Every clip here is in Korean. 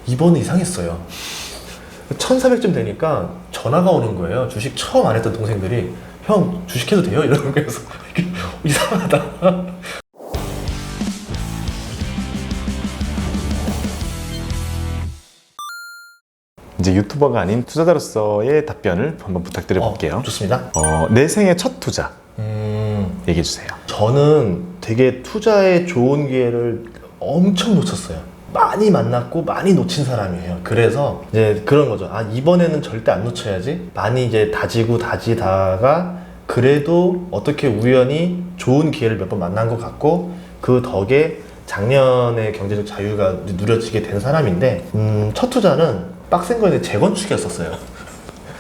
이번에 이상했어요. 1400쯤 되니까 전화가 오는 거예요. 주식 처음 안 했던 동생들이 형 주식해도 돼요? 이러는 거여서 이상하다. 이제 유튜버가 아닌 투자자로서의 답변을 한번 부탁드려 볼게요. 좋습니다. 내 생애 첫 투자 얘기해 주세요. 저는 되게 투자에 좋은 기회를 엄청 놓쳤어요. 많이 만났고 많이 놓친 사람이에요. 그래서 이제 그런 거죠. 아, 이번에는 절대 안 놓쳐야지. 많이 이제 다지고 다지다가 그래도 어떻게 우연히 좋은 기회를 몇 번 만난 것 같고 그 덕에 작년에 경제적 자유가 누려지게 된 사람인데 첫 투자는 빡센 거는 재건축이었었어요.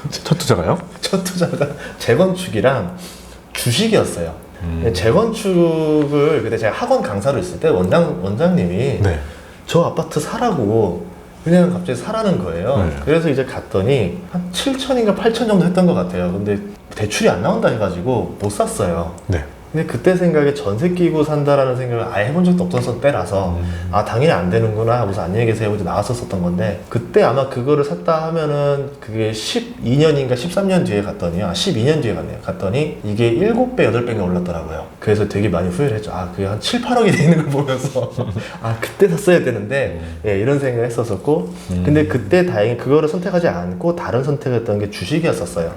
첫 투자가요? 첫 투자가 재건축이랑 주식이었어요. 재건축을 그때 제가 학원 강사로 있을 때 원장님이 네. 저 아파트 사라고 그냥 갑자기 사라는 거예요. 네. 그래서 이제 갔더니 한 7천인가 8천 정도 했던 것 같아요. 근데 대출이 안 나온다 해가지고 못 샀어요. 네. 근데 그때 생각에 전세 끼고 산다라는 생각을 아예 해본 적도 없었던 때라서 아 당연히 안 되는구나 하고서 안녕히 계세요 하고 나왔었던 건데 그때 아마 그거를 샀다 하면은 그게 12년인가 13년 뒤에 갔더니요. 12년 뒤에 갔네요. 갔더니 이게 7배, 8배가 올랐더라고요. 그래서 되게 많이 후회를 했죠. 아 그게 한 7, 8억이 돼 있는 걸 보면서 아 그때 샀어야 되는데 예, 이런 생각을 했었었고 근데 그때 다행히 그거를 선택하지 않고 다른 선택을 했던 게 주식이었었어요.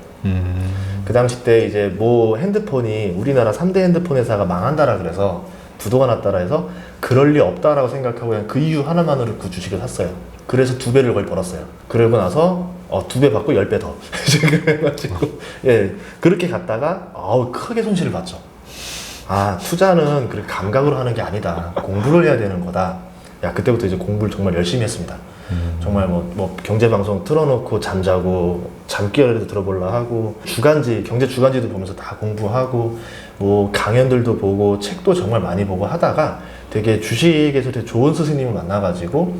그 당시 때 이제 뭐 핸드폰이 우리나라 3대 핸드폰 회사가 망한다라 그래서 부도가 났다라 해서 그럴 리 없다라고 생각하고 그냥 그 이유 하나만으로 그 주식을 샀어요. 그래서 2배를 거의 벌었어요. 그러고 나서 2배 받고 10배 더. 그래가지고 예 그렇게 갔다가 크게 손실을 봤죠. 아 투자는 그렇게 감각으로 하는 게 아니다. 공부를 해야 되는 거다. 야 그때부터 이제 공부를 정말 열심히 했습니다. 정말 뭐 경제방송 틀어놓고 잠자고 잠결에도 들어보려 하고 주간지 경제 주간지도 보면서 다 공부하고 뭐 강연들도 보고 책도 정말 많이 보고 하다가 되게 주식에서 되게 좋은 스승님을 만나가지고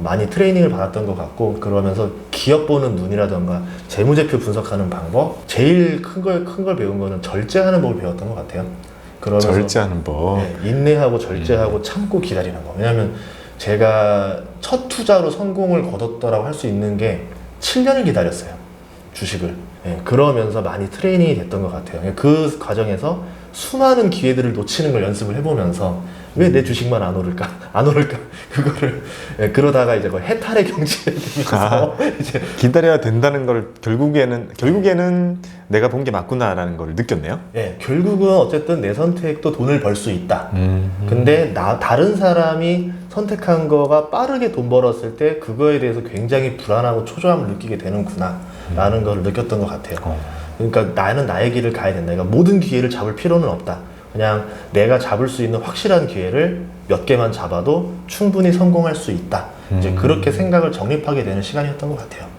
많이 트레이닝을 받았던 것 같고 그러면서 기업 보는 눈이라던가 재무제표 분석하는 방법 제일 큰 걸 배운 거는 절제하는 법을 배웠던 것 같아요. 그러면서 절제하는 법. 네, 인내하고 절제하고 참고 기다리는 거. 왜냐하면 제가 첫 투자로 성공을 거뒀더라고 할 수 있는 게 7년을 기다렸어요. 주식을. 예, 그러면서 많이 트레이닝이 됐던 것 같아요. 그 과정에서 수많은 기회들을 놓치는 걸 연습을 해보면서 왜 내 주식만 안 오를까? 안 오를까? 그거를 예, 그러다가 이제 거의 해탈의 경지에 되면서 이제 기다려야 된다는 걸 결국에는 내가 본 게 맞구나라는 걸 느꼈네요. 예, 결국은 어쨌든 내 선택도 돈을 벌 수 있다. 근데 다른 사람이 선택한 거가 빠르게 돈 벌었을 때 그거에 대해서 굉장히 불안하고 초조함을 느끼게 되는구나 라는 걸 느꼈던 것 같아요. 그러니까 나는 나의 길을 가야 된다. 그러니까 모든 기회를 잡을 필요는 없다. 그냥 내가 잡을 수 있는 확실한 기회를 몇 개만 잡아도 충분히 성공할 수 있다. 이제 그렇게 생각을 정립하게 되는 시간이었던 것 같아요.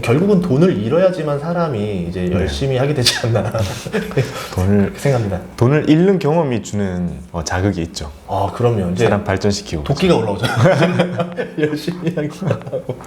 결국은 돈을 잃어야지만 사람이 이제 열심히 하게 되지 않나 그렇게 생각합니다. 돈을 잃는 경험이 주는 자극이 있죠. 아 그럼요. 이제 사람 발전시키고. 도끼가 올라오죠. 열심히 하고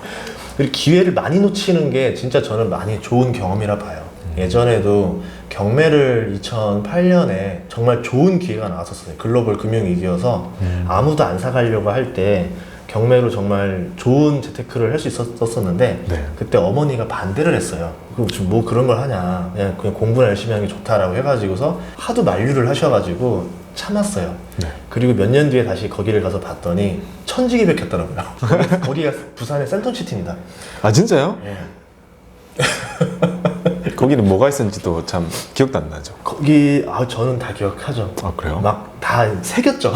그리고 기회를 많이 놓치는 게 진짜 저는 많이 좋은 경험이라 봐요. 예전에도 경매를 2008년에 정말 좋은 기회가 나왔었어요. 글로벌 금융위기여서 아무도 안 사가려고 할 때 경매로 정말 좋은 재테크를 할 수 있었었는데 네. 그때 어머니가 반대를 했어요. 지금 뭐 그런 걸 하냐. 그냥 공부나 열심히 하는 게 좋다라고 해가지고서 하도 만류를 하셔가지고 참았어요. 네. 그리고 몇 년 뒤에 다시 거기를 가서 봤더니 천지기백했더라고요. 거기가 부산의 셀턴시티입니다. 아 진짜요? 예. 거기는 뭐가 있었는지도 참 기억도 안 나죠. 거기 저는 다 기억하죠. 아 그래요? 막 다 새겼죠.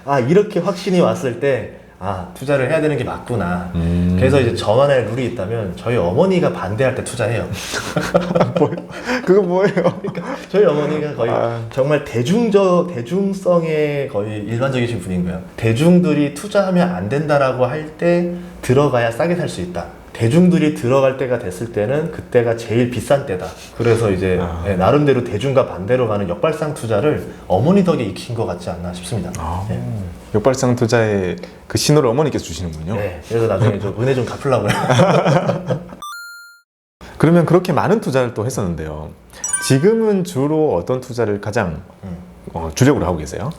아 이렇게 확신이 왔을 때 투자를 해야 되는 게 맞구나. 그래서 이제 저만의 룰이 있다면 저희 어머니가 반대할 때 투자해요. 그거 뭐예요? 그러니까 저희 어머니가 거의 정말 대중성의 거의 일반적이신 분인 거예요. 대중들이 투자하면 안 된다라고 할 때 들어가야 싸게 살 수 있다. 대중들이 들어갈 때가 됐을 때는 그때가 제일 비싼 때다. 그래서 이제 나름대로 대중과 반대로 가는 역발상 투자를 어머니 덕에 익힌 것 같지 않나 싶습니다. 네. 역발상 투자의 그 신호를 어머니께서 주시는군요. 네, 그래서 나중에 좀 은혜 좀 갚으려고요. 그러면 그렇게 많은 투자를 또 했었는데요. 지금은 주로 어떤 투자를 가장 주력으로 하고 계세요?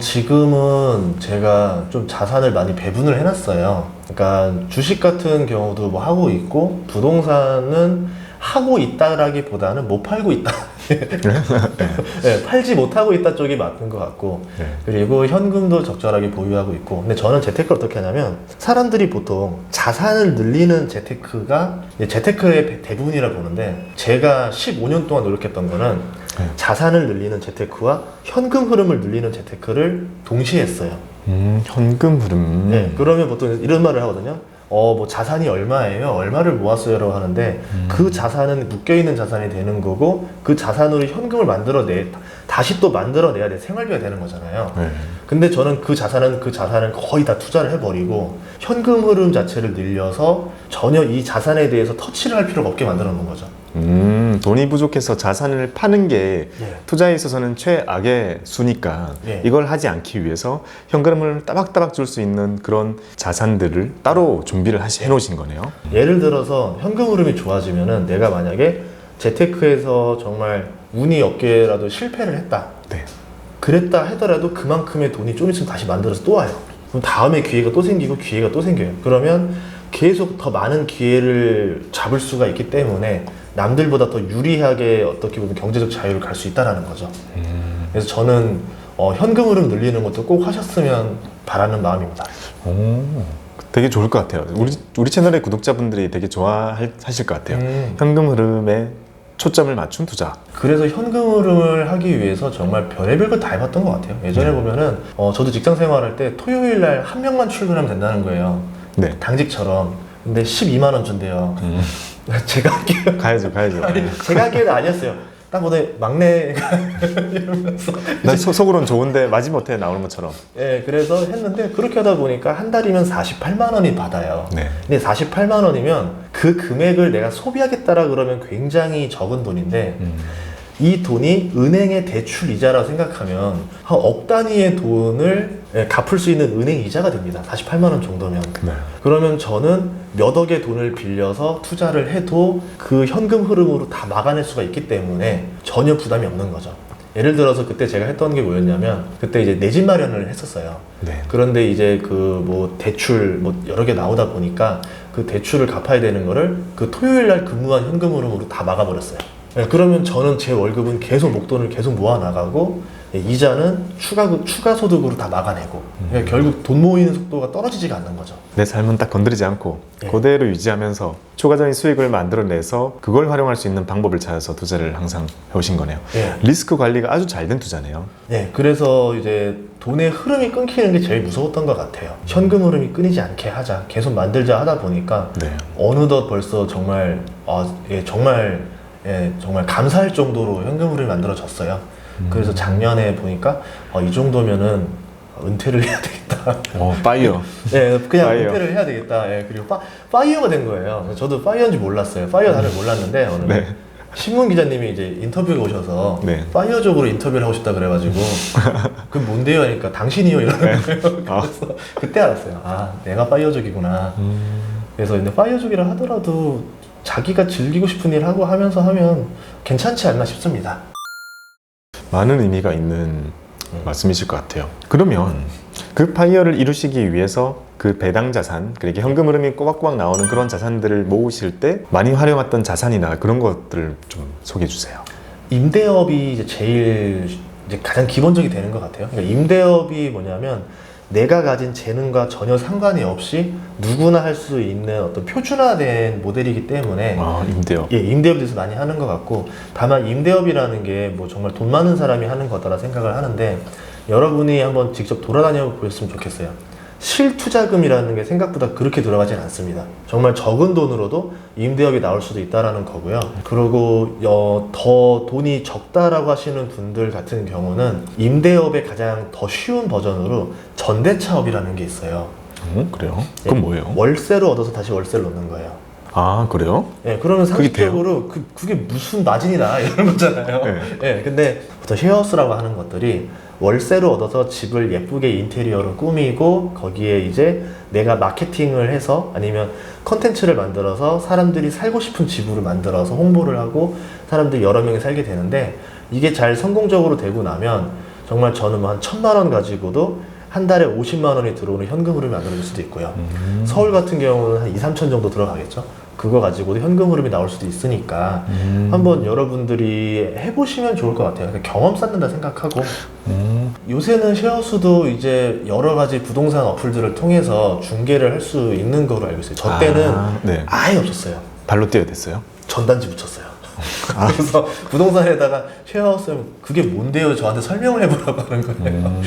지금은 제가 좀 자산을 많이 배분을 해놨어요. 그러니까 주식 같은 경우도 뭐 하고 있고, 부동산은 하고 있다라기보다는 못 팔고 있다. 네, 팔지 못하고 있다 쪽이 맞는 것 같고, 네. 그리고 현금도 적절하게 보유하고 있고. 근데 저는 재테크를 어떻게 하냐면, 사람들이 보통 자산을 늘리는 재테크가 재테크의 대부분이라 보는데, 제가 15년 동안 노력했던 거는 네. 자산을 늘리는 재테크와 현금 흐름을 늘리는 재테크를 동시에 했어요. 현금 흐름. 네, 그러면 보통 이런 말을 하거든요. 뭐 자산이 얼마예요? 얼마를 모았어요? 라고 하는데, 그 자산은 묶여있는 자산이 되는 거고, 그 자산으로 현금을 다시 또 만들어내야 돼. 생활비가 되는 거잖아요. 네. 근데 저는 그 자산을 거의 다 투자를 해버리고, 현금 흐름 자체를 늘려서 전혀 이 자산에 대해서 터치를 할 필요가 없게 만들어 놓은 거죠. 돈이 부족해서 자산을 파는 게 예. 투자에 있어서는 최악의 수니까 예. 이걸 하지 않기 위해서 현금을 따박따박 줄 수 있는 그런 자산들을 따로 준비를 해놓으신 거네요. 예를 들어서 현금 흐름이 좋아지면은, 내가 만약에 재테크에서 정말 운이 없게라도 실패를 했다. 네. 그랬다 하더라도 그만큼의 돈이 좀 있으면 다시 만들어서 또 와요. 그럼 다음에 기회가 또 생기고 기회가 또 생겨요. 그러면 계속 더 많은 기회를 잡을 수가 있기 때문에 남들보다 더 유리하게 어떻게 보면 경제적 자유를 갈 수 있다는 거죠. 그래서 저는 현금 흐름 늘리는 것도 꼭 하셨으면 바라는 마음입니다. 오, 되게 좋을 것 같아요. 우리 채널의 구독자분들이 되게 좋아하실 것 같아요. 현금 흐름에 초점을 맞춘 투자. 그래서 현금 흐름을 하기 위해서 정말 별의별 걸 다 해봤던 것 같아요. 예전에 보면은 저도 직장 생활할 때 토요일 날 한 명만 출근하면 된다는 거예요. 네. 당직처럼. 근데 12만 원 준대요. 제가 할게요. 가야죠. 아니, 제가 하기에는 아니었어요. 딱 보더니 막내가 이러면서. 난 속으로는 좋은데 마지못해 나오는 것처럼. 예, 그래서 했는데 그렇게 하다 보니까 한 달이면 48만 원이 받아요. 네. 근데 48만 원이면 그 금액을 내가 소비하겠다라 그러면 굉장히 적은 돈인데, 이 돈이 은행의 대출 이자라고 생각하면 한 억 단위의 돈을 갚을 수 있는 은행 이자가 됩니다. 48만 원 정도면. 네. 그러면 저는 몇 억의 돈을 빌려서 투자를 해도 그 현금 흐름으로 다 막아낼 수가 있기 때문에 전혀 부담이 없는 거죠. 예를 들어서 그때 제가 했던 게 뭐였냐면, 그때 이제 내 집 마련을 했었어요. 네. 그런데 이제 그 뭐 대출 뭐 여러 개 나오다 보니까 그 대출을 갚아야 되는 거를 그 토요일 날 근무한 현금 흐름으로 다 막아버렸어요. 네, 그러면 저는 제 월급은 계속 목돈을 계속 모아 나가고, 이자는 추가 소득으로 다 막아내고, 그러니까 결국 돈 모이는 속도가 떨어지지가 않는 거죠. 내 삶은 딱 건드리지 않고 네. 그대로 유지하면서 추가적인 수익을 만들어내서 그걸 활용할 수 있는 방법을 찾아서 투자를 항상 해오신 거네요. 네. 리스크 관리가 아주 잘 된 투자네요. 네, 그래서 이제 돈의 흐름이 끊기는 게 제일 무서웠던 것 같아요. 현금 흐름이 끊이지 않게 하자, 계속 만들자 하다 보니까 네. 어느덧 벌써 정말 정말 감사할 정도로 현금 흐름이 만들어졌어요. 그래서 작년에 보니까 이 정도면은 은퇴를 해야 되겠다. 파이어. 네, 그냥 파이어. 은퇴를 해야 되겠다. 네, 그리고 파이어가 된 거예요. 저도 파이어인지 몰랐어요. 파이어 단을 몰랐는데 어느 날 네. 신문 기자님이 이제 인터뷰에 오셔서 네. 파이어적으로 인터뷰를 하고 싶다 그래가지고 그게 뭔데요? 하니까 당신이요 이러는 거예요. 그래서 그때 알았어요. 아, 내가 파이어족이구나. 그래서 근데 파이어족이라 하더라도 자기가 즐기고 싶은 일 하고 하면서 하면 괜찮지 않나 싶습니다. 많은 의미가 있는 말씀이실 것 같아요. 그러면 그 파이어를 이루시기 위해서 그 배당 자산, 그러니까 현금 흐름이 꼬박꼬박 나오는 그런 자산들을 모으실 때 많이 활용했던 자산이나 그런 것들을 좀 소개해 주세요. 임대업이 제일 가장 기본적이 되는 것 같아요. 그러니까 임대업이 뭐냐면 내가 가진 재능과 전혀 상관이 없이 누구나 할 수 있는 어떤 표준화된 모델이기 때문에 임대업. 예, 임대업에서 많이 하는 것 같고, 다만 임대업이라는 게 뭐 정말 돈 많은 사람이 하는 거다라 생각을 하는데, 여러분이 한번 직접 돌아다녀 보셨으면 좋겠어요. 실투자금이라는 게 생각보다 그렇게 들어가진 않습니다. 정말 적은 돈으로도 임대업이 나올 수도 있다라는 거고요. 그리고 더 돈이 적다라고 하시는 분들 같은 경우는 임대업의 가장 더 쉬운 버전으로 전대차업이라는 게 있어요. 그래요? 그건 뭐예요? 월세로 얻어서 다시 월세를 넣는 거예요. 아, 그래요? 예, 그러면 그게 상식적으로 그게 무슨 마진이다 이런 거잖아요. 네. 예, 근데 보통 쉐어하우스라고 하는 것들이 월세로 얻어서 집을 예쁘게 인테리어로 꾸미고, 거기에 이제 내가 마케팅을 해서 아니면 컨텐츠를 만들어서 사람들이 살고 싶은 집으로 만들어서 홍보를 하고 사람들이 여러 명이 살게 되는데, 이게 잘 성공적으로 되고 나면 정말 저는 뭐 한 1,000만 원 가지고도 한 달에 50만 원이 들어오는 현금 흐름이 만들어질 수도 있고요. 서울 같은 경우는 한 2, 3천 정도 들어가겠죠. 그거 가지고도 현금 흐름이 나올 수도 있으니까 한번 여러분들이 해보시면 좋을 것 같아요. 경험 쌓는다 생각하고 요새는 쉐어수도 이제 여러 가지 부동산 어플들을 통해서 중개를 할 수 있는 거로 알고 있어요. 저 때는 네. 아예 없었어요. 발로 뛰어야 됐어요? 전단지 붙였어요. 그래서 부동산에다가 쉐어하우스면 그게 뭔데요? 저한테 설명을 해보라고 하는 거예요.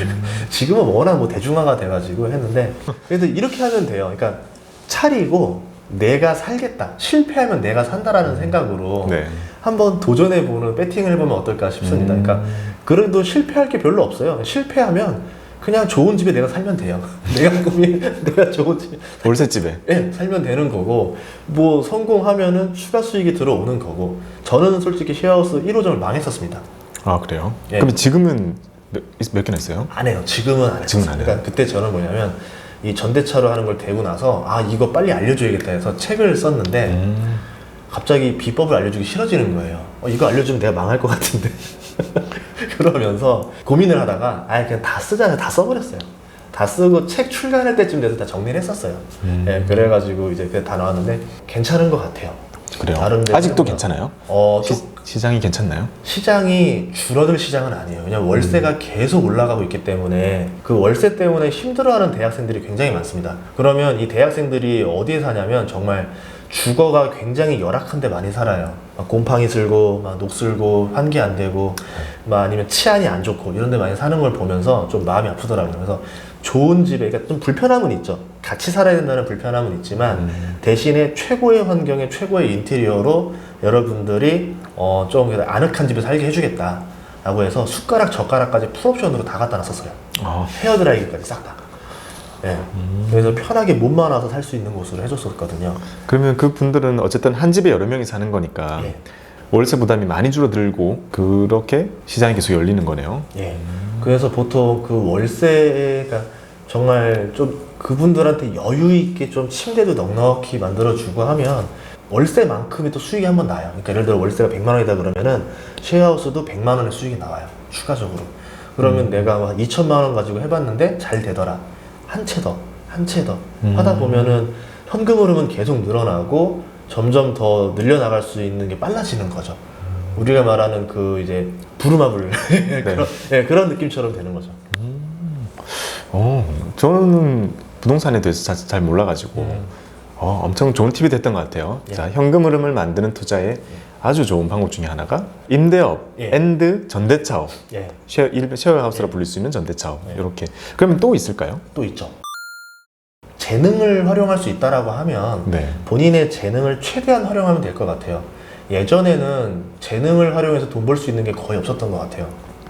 지금은 워낙 뭐 대중화가 돼가지고 했는데 그래도 이렇게 하면 돼요. 그러니까 차리고 내가 살겠다. 실패하면 내가 산다라는 생각으로 네. 한번 도전해보는 배팅을 해보면 어떨까 싶습니다. 그러니까 그래도 실패할 게 별로 없어요. 실패하면 그냥 좋은 집에 내가 살면 돼요. 내가 꿈이 내가 좋은 집에 월세집에. 네, 살면 되는 거고 뭐 성공하면은 추가 수익이 들어오는 거고 저는 솔직히 쉐어하우스 1호점을 망했었습니다. 아 그래요? 예. 그럼 지금은 몇 개나 있어요? 안 해요. 지금은 안 해요. 지금은 안 해요? 그러니까 그때 저는 뭐냐면 이 전대차로 하는 걸 대고 나서 아 이거 빨리 알려줘야겠다 해서 책을 썼는데 갑자기 비법을 알려주기 싫어지는 거예요. 이거 알려주면 내가 망할 것 같은데 그러면서 고민을 하다가 아예 그냥 다 쓰자 다 써버렸어요. 다 쓰고 책 출간할 때쯤 돼서 다 정리를 했었어요. 예, 그래가지고 이제 그게 다 나왔는데 괜찮은 것 같아요. 그래요? 다른 데는 아직도 뭐- 괜찮아요? 좀 시장이 괜찮나요? 시장이 줄어들 시장은 아니에요. 왜냐면 월세가 계속 올라가고 있기 때문에 그 월세 때문에 힘들어하는 대학생들이 굉장히 많습니다. 그러면 이 대학생들이 어디에 사냐면 정말 주거가 굉장히 열악한 데 많이 살아요. 막 곰팡이 슬고 막 녹슬고 환기 안 되고 막 아니면 치안이 안 좋고 이런 데 많이 사는 걸 보면서 좀 마음이 아프더라고요. 그래서 좋은 집에 그러니까 좀 불편함은 있죠. 같이 살아야 된다는 불편함은 있지만 대신에 최고의 환경에 최고의 인테리어로 여러분들이 좀 아늑한 집에 살게 해주겠다 라고 해서 숟가락 젓가락까지 풀옵션으로 다 갖다 놨었어요. 아, 헤어드라이기까지 싹 다. 예. 그래서 편하게 몸만 와서 살 수 있는 곳으로 해줬었거든요. 그러면 그 분들은 어쨌든 한 집에 여러 명이 사는 거니까 예. 월세 부담이 많이 줄어들고 그렇게 시장이 계속 열리는 거네요. 예. 그래서 보통 그 월세가 정말 좀 그분들한테 여유 있게 좀 침대도 넉넉히 만들어주고 하면 월세만큼이 또 수익이 한번 나요. 그러니까 예를 들어 월세가 100만 원이다 그러면은 쉐어하우스도 100만 원의 수익이 나와요. 추가적으로. 그러면 내가 한 2천만 원 가지고 해봤는데 잘 되더라. 한 채 더, 한 채 더 하다 보면은 현금 흐름은 계속 늘어나고 점점 더 늘려나갈 수 있는 게 빨라지는 거죠. 우리가 말하는 그 이제 부루마블 그런, 예, 그런 느낌처럼 되는 거죠. 저는 부동산에 대해서 잘 몰라가지고 엄청 좋은 팁이 됐던 것 같아요. 예. 자, 현금 흐름을 만드는 투자에 아주 좋은 방법 중에 하나가 임대업 예. 앤드 전대차업, 예, 쉐어하우스라 예. 불릴 수 있는 전대차업 예. 이렇게. 그러면 또 있을까요? 또 있죠. 재능을 활용할 수 있다라고 하면 네. 본인의 재능을 최대한 활용하면 될 것 같아요. 예전에는 재능을 활용해서 돈 벌 수 있는 게 거의 없었던 것 같아요.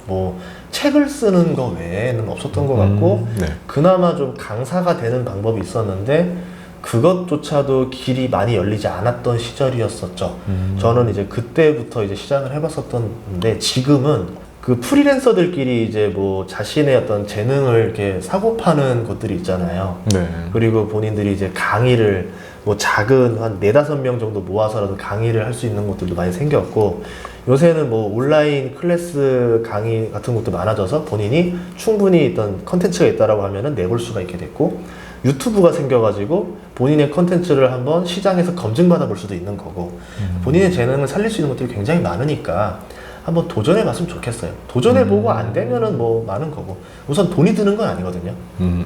뭐 책을 쓰는 거 외에는 없었던 것 같고 네. 그나마 좀 강사가 되는 방법이 있었는데 그것조차도 길이 많이 열리지 않았던 시절이었었죠. 저는 이제 그때부터 이제 시작을 해봤었던데 지금은 그 프리랜서들끼리 이제 뭐 자신의 어떤 재능을 이렇게 사고 파는 곳들이 있잖아요. 네. 그리고 본인들이 이제 강의를 뭐 작은 한 4-5명 정도 모아서라도 강의를 할 수 있는 곳들도 많이 생겼고 요새는 뭐 온라인 클래스 강의 같은 것도 많아져서 본인이 충분히 어떤 컨텐츠가 있다라고 하면은 내볼 수가 있게 됐고 유튜브가 생겨가지고 본인의 컨텐츠를 한번 시장에서 검증받아 볼 수도 있는 거고 본인의 재능을 살릴 수 있는 것들이 굉장히 많으니까 한번 도전해 봤으면 좋겠어요. 도전해 보고 안 되면은 뭐 많은 거고 우선 돈이 드는 건 아니거든요.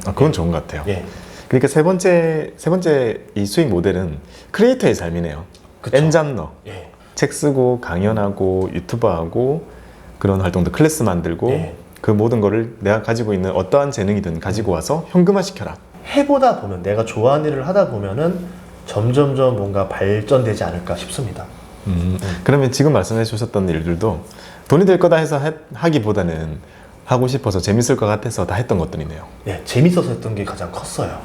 그건 좋은 것 같아요. 예. 그러니까 세 번째 이 수익 모델은 크리에이터의 삶이네요. 그쵸. 엔잡러. 예. 책 쓰고 강연하고 유튜버하고 그런 활동도 클래스 만들고 예. 그 모든 거를 내가 가지고 있는 어떠한 재능이든 가지고 와서 현금화 시켜라. 해보다 보면 내가 좋아하는 일을 하다 보면은 점점점 뭔가 발전되지 않을까 싶습니다. 그러면 지금 말씀해 주셨던 일들도 돈이 될 거다 해서 하기보다는 하고 싶어서 재밌을 것 같아서 다 했던 것들이네요. 예, 재밌어서 했던 게 가장 컸어요.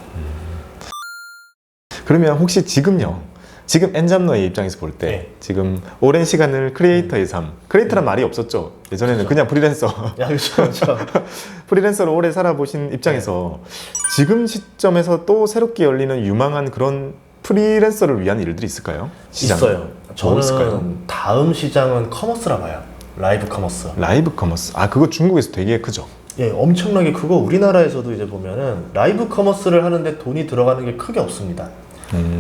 그러면 혹시 지금요? 지금 엔잡러의 입장에서 볼 때 네. 지금 오랜 시간을 크리에이터의 삶, 크리에이터란 말이 없었죠. 예전에는 그렇죠. 그냥 프리랜서 야, 그렇죠. 프리랜서로 오래 살아보신 입장에서 지금 시점에서 또 새롭게 열리는 유망한 그런 프리랜서를 위한 일들이 있을까요? 시장. 있어요. 뭐 있을까요? 저는 다음 시장은 커머스라 봐요. 라이브 커머스. 라이브 커머스. 아, 그거 중국에서 되게 크죠? 예, 엄청나게 크고 우리나라에서도 이제 보면은 라이브 커머스를 하는데 돈이 들어가는 게 크게 없습니다.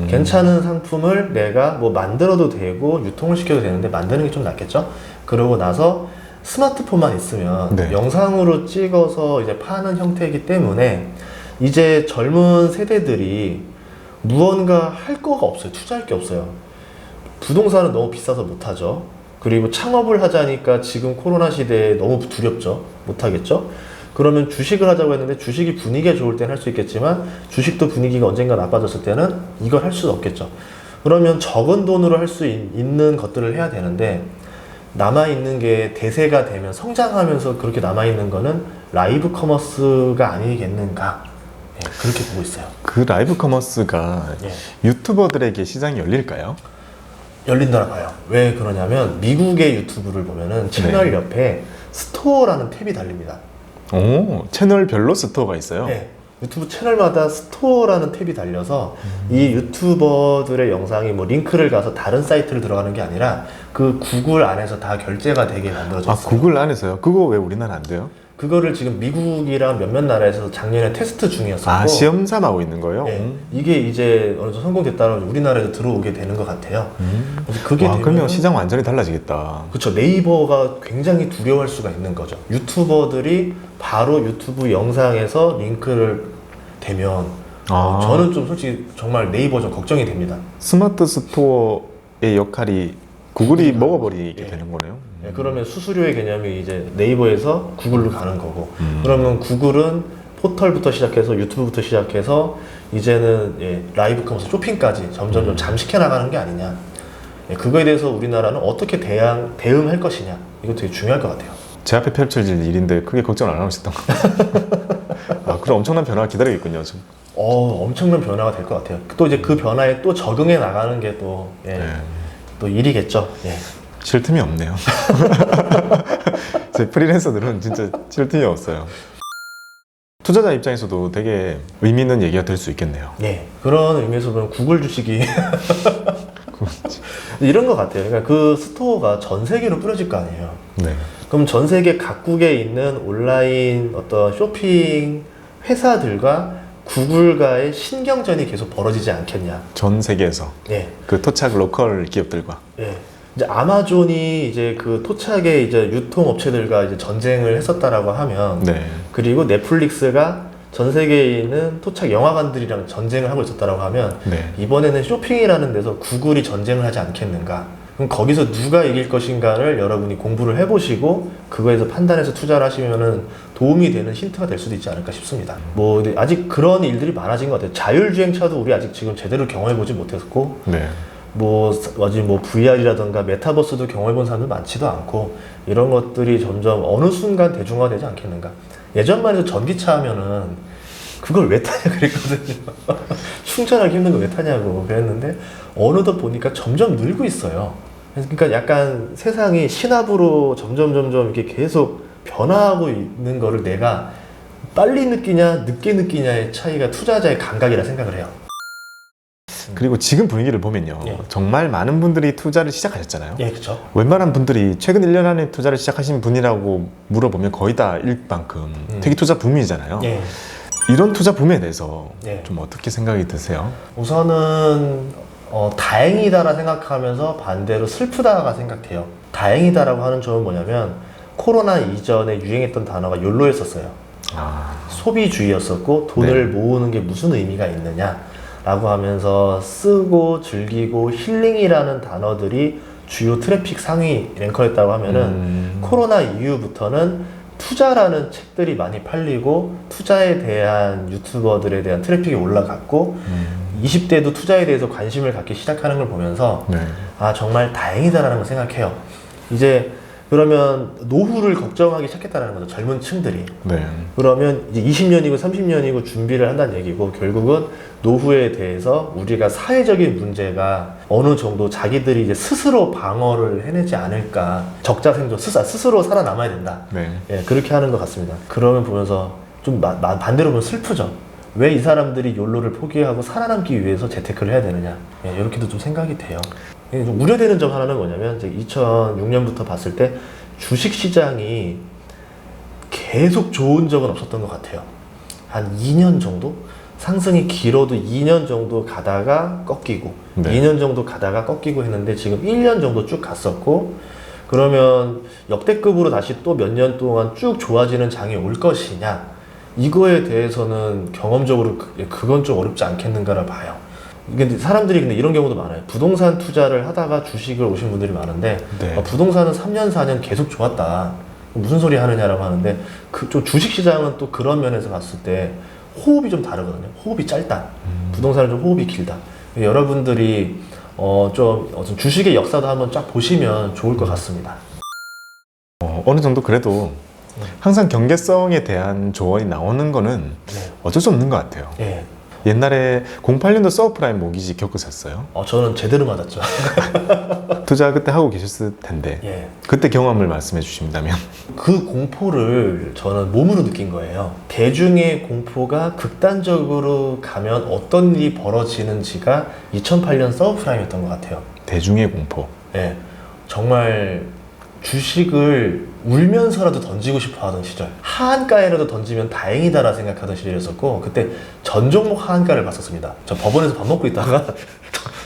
괜찮은 상품을 내가 뭐 만들어도 되고 유통을 시켜도 되는데 만드는 게 좀 낫겠죠? 그러고 나서 스마트폰만 있으면 네. 영상으로 찍어서 이제 파는 형태이기 때문에 이제 젊은 세대들이 무언가 할 거가 없어요. 투자할 게 없어요. 부동산은 너무 비싸서 못하죠. 그리고 창업을 하자니까 지금 코로나 시대에 너무 두렵죠. 못하겠죠. 그러면 주식을 하자고 했는데 주식이 분위기가 좋을 때는 할 수 있겠지만 주식도 분위기가 언젠가 나빠졌을 때는 이걸 할 수 없겠죠. 그러면 적은 돈으로 할 수 있는 것들을 해야 되는데 남아있는 게 대세가 되면 성장하면서 그렇게 남아있는 거는 라이브 커머스가 아니겠는가. 예, 그렇게 보고 있어요. 그 라이브 커머스가 예. 유튜버들에게 시장이 열릴까요? 열린다고 봐요. 왜 그러냐면 미국의 유튜브를 보면은 채널 옆에 스토어라는 탭이 달립니다. 오, 채널별로 스토어가 있어요? 네. 유튜브 채널마다 스토어라는 탭이 달려서 이 유튜버들의 영상이 뭐 링크를 가서 다른 사이트를 들어가는 게 아니라 그 구글 안에서 다 결제가 되게 만들어져 아, 있어요. 구글 안에서요? 그거 왜 우리나라 안 돼요? 그거를 지금 미국이랑 몇몇 나라에서 작년에 테스트 중이었었고 아, 시험 삼아고 있는 거예요? 네, 이게 이제 어느 정도 성공됐다면 우리나라에도 들어오게 되는 것 같아요. 그래서 그게 와, 되면 그러면 시장 완전히 달라지겠다. 그렇죠. 네이버가 굉장히 두려워할 수가 있는 거죠. 유튜버들이 바로 유튜브 영상에서 링크를 대면 아. 저는 좀 솔직히 정말 네이버 좀 걱정이 됩니다. 스마트 스토어의 역할이 구글이 먹어버리게 예. 되는 거네요. 네, 그러면 수수료의 개념이 이제 네이버에서 구글로 가는 거고 그러면 구글은 포털부터 시작해서 유튜브부터 시작해서 이제는 예, 라이브 커머스 쇼핑까지 점점 좀 잠식해 나가는 게 아니냐. 예, 그거에 대해서 우리나라는 어떻게 대응할 것이냐. 이거 되게 중요할 것 같아요. 제 앞에 펼쳐질 일인데 크게 걱정 안 하셨던 거. 아, 그럼 엄청난 변화가 기다리겠군요. 지금. 엄청난 변화가 될 것 같아요. 또 이제 그 변화에 또 적응해 나가는 게 또 예, 네. 또 일이겠죠. 예. 쉴 틈이 없네요. 제 프리랜서들은 진짜 쉴 틈이 없어요. 투자자 입장에서도 되게 의미 있는 얘기가 될 수 있겠네요. 예, 그런 의미에서 보면 구글 주식이 이런 것 같아요. 그러니까 그 스토어가 전 세계로 뿌려질 거 아니에요. 네. 그럼 전 세계 각국에 있는 온라인 어떤 쇼핑 회사들과 구글과의 신경전이 계속 벌어지지 않겠냐. 전 세계에서 예, 그 토착 로컬 기업들과. 예. 이제 아마존이 이제 그 토착의 이제 유통업체들과 이제 전쟁을 했었다라고 하면 네. 그리고 넷플릭스가 전 세계에 있는 토착 영화관들이랑 전쟁을 하고 있었다라고 하면 네. 이번에는 쇼핑이라는 데서 구글이 전쟁을 하지 않겠는가? 그럼 거기서 누가 이길 것인가를 여러분이 공부를 해보시고 그거에서 판단해서 투자를 하시면은 도움이 되는 힌트가 될 수도 있지 않을까 싶습니다. 뭐 근데 아직 그런 일들이 많아진 것 같아요. 자율주행차도 우리 아직 지금 제대로 경험해보지 못했고 네. 뭐 VR이라던가 메타버스도 경험해본 사람들 많지도 않고 이런 것들이 점점 어느 순간 대중화되지 않겠는가. 예전만 해도 전기차 하면은 그걸 왜 타냐 그랬거든요. 충전하기 힘든 거 왜 타냐고 그랬는데 어느덧 보니까 점점 늘고 있어요. 그러니까 약간 세상이 신압으로 점점 이렇게 계속 변화하고 있는 거를 내가 빨리 느끼냐 늦게 느끼냐의 차이가 투자자의 감각이라 생각을 해요. 그리고 지금 분위기를 보면요. 예. 정말 많은 분들이 투자를 시작하셨잖아요. 예, 그렇죠. 웬만한 분들이 최근 1년 안에 투자를 시작하신 분이라고 물어보면 거의 다 일 만큼 되게 투자 붐이잖아요. 예. 이런 투자 붐에 대해서 예. 좀 어떻게 생각이 드세요? 우선은 다행이다라 생각하면서 반대로 슬프다가 생각돼요. 다행이다라고 하는 점은 뭐냐면 코로나 이전에 유행했던 단어가 욜로였었어요. 아, 소비주의였었고 돈을 모으는 게 무슨 의미가 있느냐라고 하면서 쓰고 즐기고 힐링이라는 단어들이 주요 트래픽 상위 랭커였다고 하면은 코로나 이후부터는 투자라는 책들이 많이 팔리고 투자에 대한 유튜버들에 대한 트래픽이 올라갔고 20대도 투자에 대해서 관심을 갖기 시작하는 걸 보면서 네. 아 정말 다행이다라는 걸 생각해요. 이제 그러면 노후를 걱정하기 시작했다는 거죠. 젊은 층들이. 네. 그러면 이제 20년이고 30년이고 준비를 한다는 얘기고 결국은 노후에 대해서 우리가 사회적인 문제가 어느 정도 자기들이 이제 스스로 방어를 해내지 않을까. 적자 생존 스스로 살아남아야 된다. 네. 예, 그렇게 하는 것 같습니다. 그러면 보면서 좀 반대로 보면 슬프죠. 왜 이 사람들이 욜로를 포기하고 살아남기 위해서 재테크를 해야 되느냐. 예, 이렇게도 좀 생각이 돼요. 좀 우려되는 점 하나는 뭐냐면 이제 2006년부터 봤을 때 주식 시장이 계속 좋은 적은 없었던 것 같아요. 한 2년 정도? 상승이 길어도 2년 정도 가다가 꺾이고, 네. 2년 정도 가다가 꺾이고 했는데 지금 1년 정도 쭉 갔었고, 그러면 역대급으로 다시 또 몇 년 동안 쭉 좋아지는 장이 올 것이냐? 이거에 대해서는 경험적으로 그건 좀 어렵지 않겠는가를 봐요. 근데 사람들이 근데 이런 경우도 많아요. 부동산 투자를 하다가 주식을 오신 분들이 많은데 네. 부동산은 3년, 4년 계속 좋았다. 무슨 소리 하느냐라고 하는데 좀 주식 시장은 또 그런 면에서 봤을 때 호흡이 좀 다르거든요. 호흡이 짧다. 부동산은 좀 호흡이 길다. 여러분들이 좀 주식의 역사도 한번 쫙 보시면 좋을 것 같습니다. 어느 정도 그래도 항상 경계성에 대한 조언이 나오는 거는 네. 어쩔 수 없는 것 같아요. 예. 옛날에 08년도 서브프라임 모기지 겪으셨어요? 저는 제대로 맞았죠. 투자 그때 하고 계셨을 텐데 예. 그때 경험을 말씀해 주신다면. 그 공포를 저는 몸으로 느낀 거예요. 대중의 공포가 극단적으로 가면 어떤 일이 벌어지는지가 2008년 서브프라임이었던 것 같아요. 대중의 공포. 예. 정말 주식을 울면서라도 던지고 싶어 하던 시절, 하한가에라도 던지면 다행이다라 생각하던 시절이었었고, 그때 전 종목 하한가를 봤었습니다. 저 법원에서 밥 먹고 있다가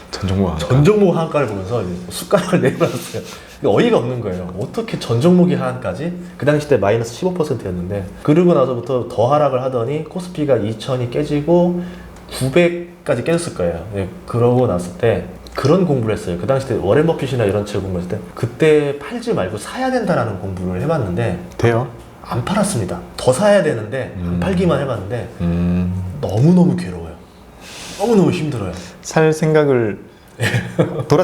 전 종목 전 종목 하한가를 보면서 숟가락을 내밀었어요. 어이가 없는 거예요. 어떻게 전 종목이 하한가지? 그 당시 때 마이너스 15%였는데, 그러고 나서부터 더 하락을 하더니 코스피가 2000이 깨지고 900까지 깨졌을 거예요. 예, 그러고 났을 때 그런 공부를 했어요. 그 당시 때 워렌 버핏이나 이런 책을 공부했을 때 그때 팔지 말고 사야 된다라는 공부를 해봤는데 돼요? 안 팔았습니다. 더 사야 되는데 안 팔기만 해봤는데 너무너무 괴로워요. 너무너무 힘들어요. 살 생각을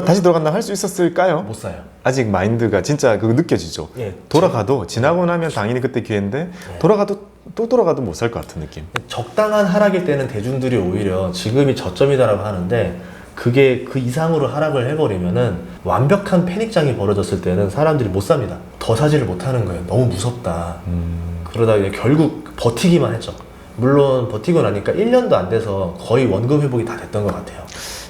다시 돌아간다 할 수 있었을까요? 못 사요. 아직 마인드가 진짜 그거 느껴지죠. 예, 돌아가도 지나고 나면 당연히 그때 기회인데 돌아가도 못 살 것 같은 느낌. 적당한 하락일 때는 대중들이 오히려 지금이 저점이다라고 하는데, 그게 그 이상으로 하락을 해버리면은 완벽한 패닉장이 벌어졌을 때는 사람들이 못 삽니다. 더 사지를 못하는 거예요. 너무 무섭다. 그러다 이제 결국 버티기만 했죠. 물론 버티고 나니까 1년도 안 돼서 거의 원금 회복이 다 됐던 것 같아요.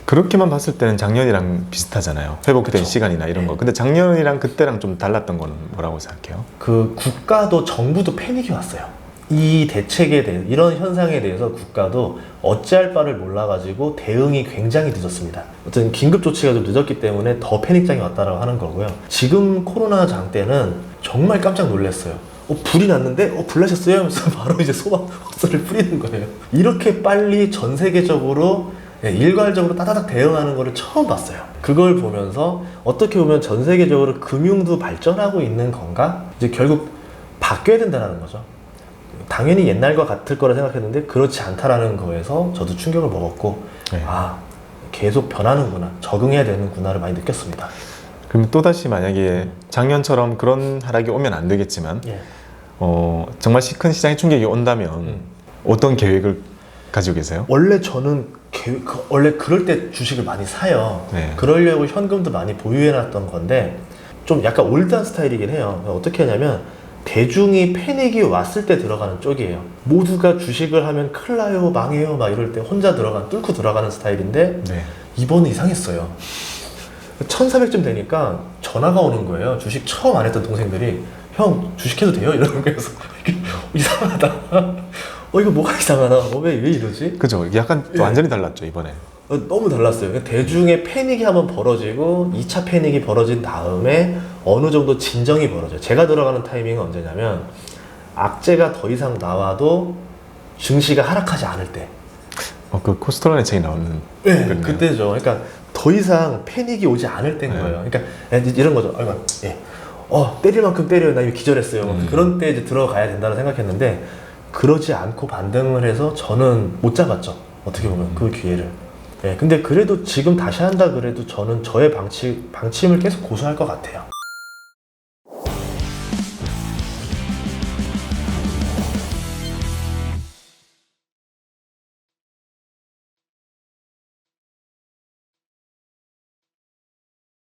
그렇게만 봤을 때는 작년이랑 비슷하잖아요. 회복된 그쵸. 시간이나 이런 네. 거. 근데 작년이랑 그때랑 좀 달랐던 거는 뭐라고 생각해요? 그 국가도 정부도 패닉이 왔어요. 이 대책에 대해, 이런 현상에 대해서 국가도 어찌할 바를 몰라가지고 대응이 굉장히 늦었습니다. 어쨌든 긴급 조치가 좀 늦었기 때문에 더 패닉장이 왔다라고 하는 거고요. 지금 코로나 장 때는 정말 깜짝 놀랐어요. 불이 났는데 불 나셨어요? 하면서 바로 이제 소방호스를 뿌리는 거예요. 이렇게 빨리 전 세계적으로 일괄적으로 따다닥 대응하는 거를 처음 봤어요. 그걸 보면서 어떻게 보면 전 세계적으로 금융도 발전하고 있는 건가? 이제 결국 바뀌어야 된다는 거죠. 당연히 옛날과 같을 거라 생각했는데 그렇지 않다라는 거에서 저도 충격을 먹었고, 네. 계속 변하는구나, 적응해야 되는구나를 많이 느꼈습니다. 그럼 또다시 만약에 작년처럼 그런 하락이 오면 안 되겠지만 예. 정말 큰 시장의 충격이 온다면 어떤 계획을 가지고 계세요? 원래 저는 원래 그럴 때 주식을 많이 사요. 네. 그러려고 현금도 많이 보유해놨던 건데 좀 약간 올드한 스타일이긴 해요. 어떻게 하냐면 대중이 패닉이 왔을 때 들어가는 쪽이에요. 모두가 주식을 하면 큰일 나요, 망해요 막 이럴 때 혼자 뚫고 들어가는 스타일인데, 네. 이번은 이번은 이상했어요. 1400쯤 되니까 전화가 오는 거예요. 주식 처음 안 했던 동생들이 형 주식해도 돼요? 이러는 거예요. 이상하다. 이거 뭐가 이상하나? 왜 이러지? 그죠. 약간 또 예. 완전히 달랐죠 이번에. 너무 달랐어요. 대중의 패닉이 한번 벌어지고 2차 패닉이 벌어진 다음에 어느 정도 진정이 벌어져요. 제가 들어가는 타이밍은 언제냐면 악재가 더 이상 나와도 증시가 하락하지 않을 때. 그 코스트런의 책이 나오는. 네, 그렇네요. 그때죠. 그러니까 더 이상 패닉이 오지 않을 때인 네. 거예요. 그러니까 이런 거죠. 때릴 만큼 때려요. 나 이거 기절했어요. 그런 때 이제 들어가야 된다고 생각했는데 그러지 않고 반등을 해서 저는 못 잡았죠. 어떻게 보면 그 기회를. 근데 그래도 지금 다시 한다 그래도 저는 저의 방침을 계속 고수할 것 같아요.